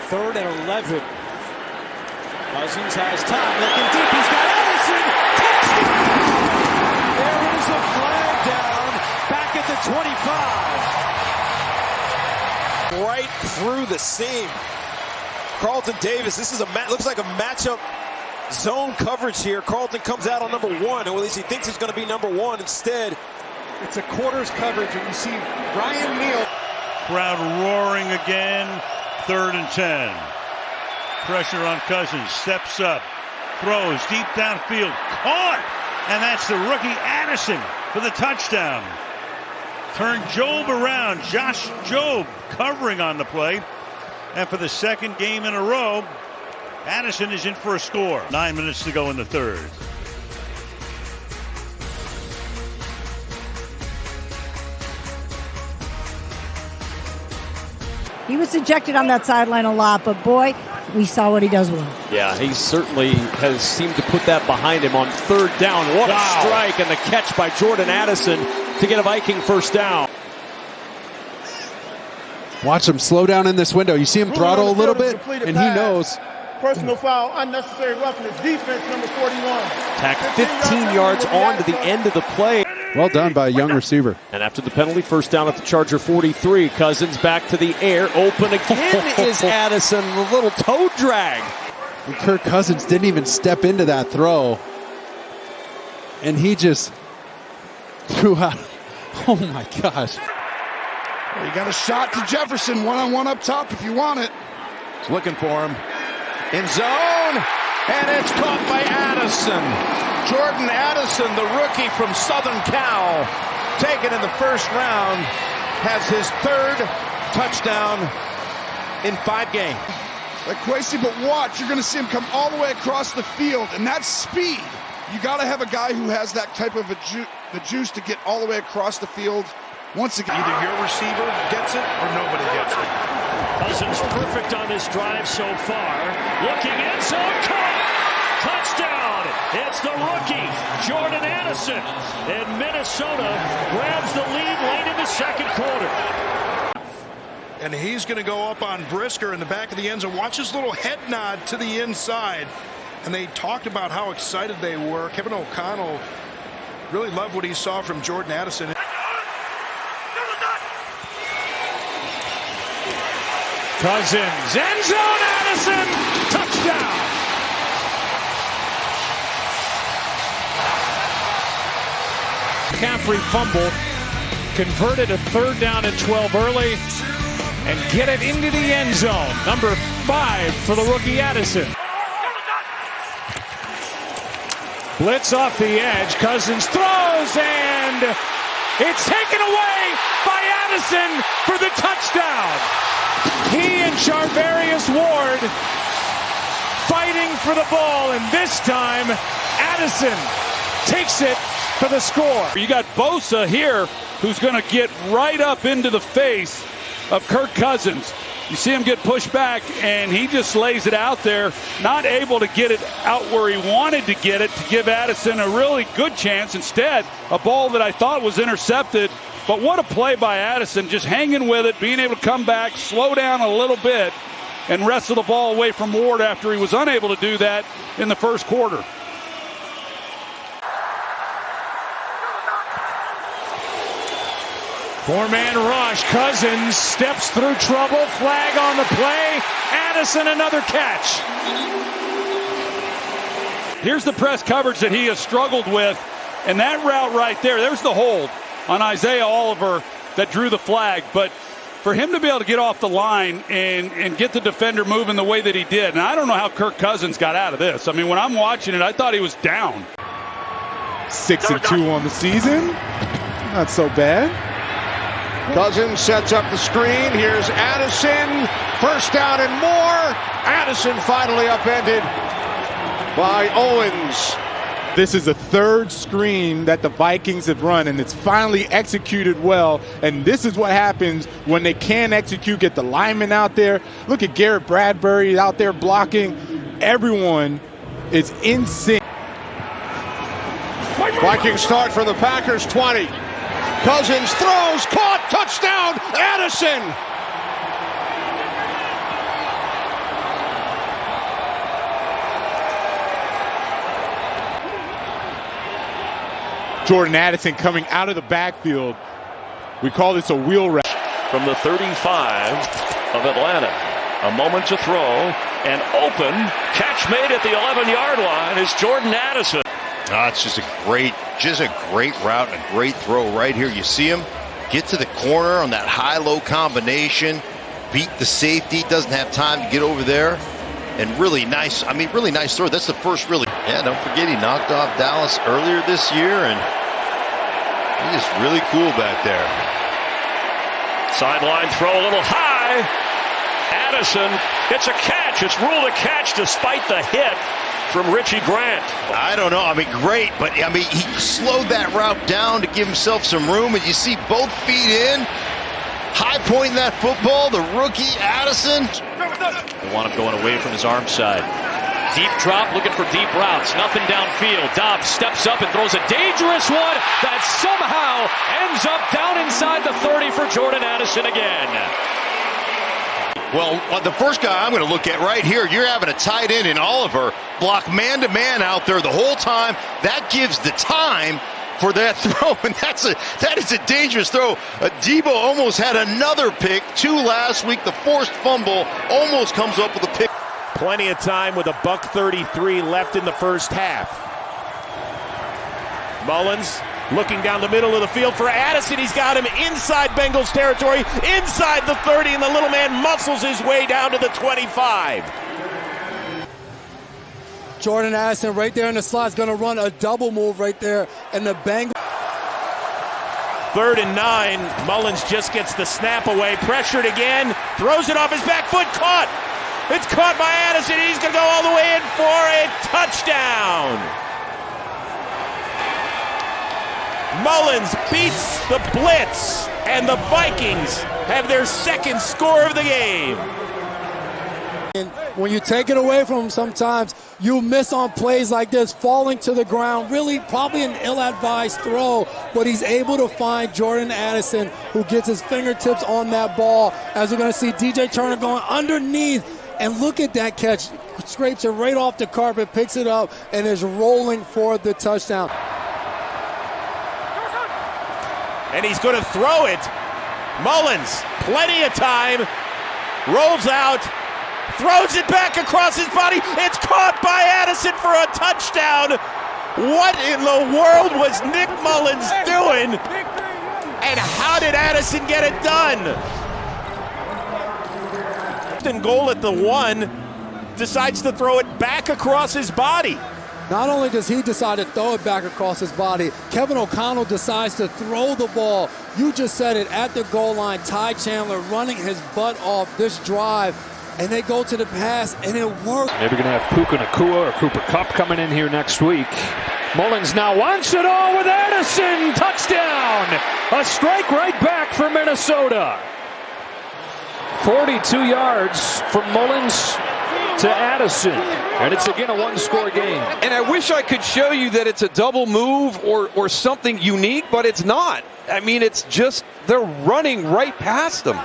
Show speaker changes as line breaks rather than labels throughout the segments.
3rd and 11. Cousins has time, looking deep, he's got Addison, touchdown! There is a flag down, back at the 25. Right through the seam. Carlton Davis, this is looks like a matchup zone coverage here. Carlton comes out on number 1, or at least he thinks he's going to be number 1. Instead, it's a quarters coverage, and you see Ryan Neal.
Crowd roaring again. 3rd and 10. Pressure on Cousins. Steps up. Throws deep downfield. Caught! And that's the rookie Addison for the touchdown. Turn Job around. Josh Job covering on the play. And for the 2nd game in a row, Addison is in for a score. 9 minutes to go in the 3rd.
He was ejected on that sideline a lot, but boy, we saw what he does well.
Yeah, he certainly has seemed to put that behind him on 3rd down. What a strike, and the catch by Jordan Addison to get a Viking 1st down.
Watch him slow down in this window. You see him throttle a little bit, and he knows.
Personal foul, unnecessary roughness, defense number 41.
Tack 15 yards on to the end of the play.
Well done by a young receiver.
And after the penalty, 1st down at the Charger 43. Cousins back to the air. Open again is Addison. A little toe drag.
And Kirk Cousins didn't even step into that throw. And he just threw out. Oh, my gosh.
You got a shot to Jefferson. One-on-one up top if you want it.
He's looking for him. In zone. And it's caught by Addison. Jordan Addison, the rookie from Southern Cal, taken in the 1st round, has his 3rd touchdown in 5 games.
Like Kwesi, but watch, you're going to see him come all the way across the field, and that's speed. You got to have a guy who has that type of the juice to get all the way across the field. Once again,
either your receiver gets it or nobody gets it.
Cousins perfect on this drive so far. Looking in zone, caught! Touchdown! It's the rookie, Jordan Addison. And Minnesota grabs the lead late in the 2nd quarter.
And he's going to go up on Brisker in the back of the end zone. Watch his little head nod to the inside. And they talked about how excited they were. Kevin O'Connell really loved what he saw from Jordan Addison.
Cousins, end zone, Addison, touchdown!
McCaffrey fumble, converted a 3rd down and 12 early, and get it into the end zone. Number 5 for the rookie Addison. Blitz off the edge, Cousins throws, and it's taken away by Addison for the touchdown. He and Charvarius Ward fighting for the ball, and this time Addison takes it for the score.
You got Bosa here, who's going to get right up into the face of Kirk Cousins. You see him get pushed back, and he just lays it out there, not able to get it out where he wanted to get it to give Addison a really good chance. Instead, a ball that I thought was intercepted. But what a play by Addison, just hanging with it, being able to come back, slow down a little bit, and wrestle the ball away from Ward after he was unable to do that in the 1st quarter.
Four-man rush. Cousins steps through trouble. Flag on the play. Addison another catch.
Here's the press coverage that he has struggled with. And that route right there, there's the hold on Isaiah Oliver that drew the flag. But for him to be able to get off the line and get the defender moving the way that he did, and I don't know how Kirk Cousins got out of this. I mean, when I'm watching it, I thought he was down.
6-2 on the season. Not so bad.
Cousins sets up the screen. Here's Addison. 1st down and more. Addison finally upended by Owens.
This is a 3rd screen that the Vikings have run, and it's finally executed well. And this is what happens when they can execute, get the linemen out there. Look at Garrett Bradbury out there blocking. Everyone is in sync.
Vikings start from the Packers 20. Cousins throws, caught, touchdown, Addison!
Jordan Addison coming out of the backfield. We call this a wheel route.
From the 35 of Atlanta. A moment to throw, and open. Catch made at the 11-yard line is Jordan Addison.
It's just a great route and a great throw right here. You see him get to the corner on that high-low combination, beat the safety, doesn't have time to get over there, and really nice throw. That's the first really. Yeah, don't forget he knocked off Dallas earlier this year, and he is really cool back there.
Sideline throw a little high. Addison, it's a catch. It's ruled a catch despite the hit from Richie Grant.
I don't know. Great, but he slowed that route down to give himself some room, and you see both feet in. High point in that football, the rookie Addison.
They want him going away from his arm side. Deep drop, looking for deep routes. Nothing downfield. Dobbs steps up and throws a dangerous one that somehow ends up down inside the 30 for Jordan Addison again.
Well, the first guy I'm going to look at right here, you're having a tight end in Oliver block man-to-man out there the whole time. That gives the time for that throw, and that is a dangerous throw. Debo almost had another pick, 2 last week. The forced fumble almost comes up with a pick.
Plenty of time with $1:33 left in the first half. Mullins looking down the middle of the field for Addison. He's got him inside Bengals territory, inside the 30, and the little man muscles his way down to the 25.
Jordan Addison right there in the slot is going to run a double move right there, and the Bengals.
3rd and 9. Mullins just gets the snap away, pressured again, throws it off his back foot, caught. It's caught by Addison. He's going to go all the way in for a touchdown. Mullins beats the blitz, and the Vikings have their second score of the game.
And when you take it away from him, sometimes you miss on plays like this, falling to the ground. Really, probably an ill-advised throw, but he's able to find Jordan Addison, who gets his fingertips on that ball. As we're going to see DJ Turner going underneath, and look at that catch. Scrapes it right off the carpet, picks it up, and is rolling for the touchdown.
And he's going to throw it. Mullins, plenty of time, rolls out, throws it back across his body. It's caught by Addison for a touchdown. What in the world was Nick Mullins doing? And how did Addison get it done? Goal at the 1, decides to throw it back across his body.
Not only does he decide to throw it back across his body, Kevin O'Connell decides to throw the ball. You just said it, at the goal line. Ty Chandler running his butt off this drive, and they go to the pass, and it works.
Maybe going to have Puka Nacua or Cooper Kupp coming in here next week. Mullins now wants it all with Addison. Touchdown! A strike right back for Minnesota. 42 yards from Mullins to Addison. And it's again a one-score game.
And I wish I could show you that it's a double move or something unique, but it's not. It's just they're running right past them.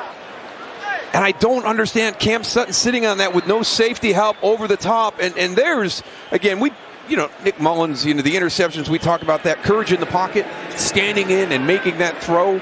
And I don't understand Cam Sutton sitting on that with no safety help over the top. And there's, again, Nick Mullins, the interceptions, we talk about that. Courage in the pocket, standing in and making that throw.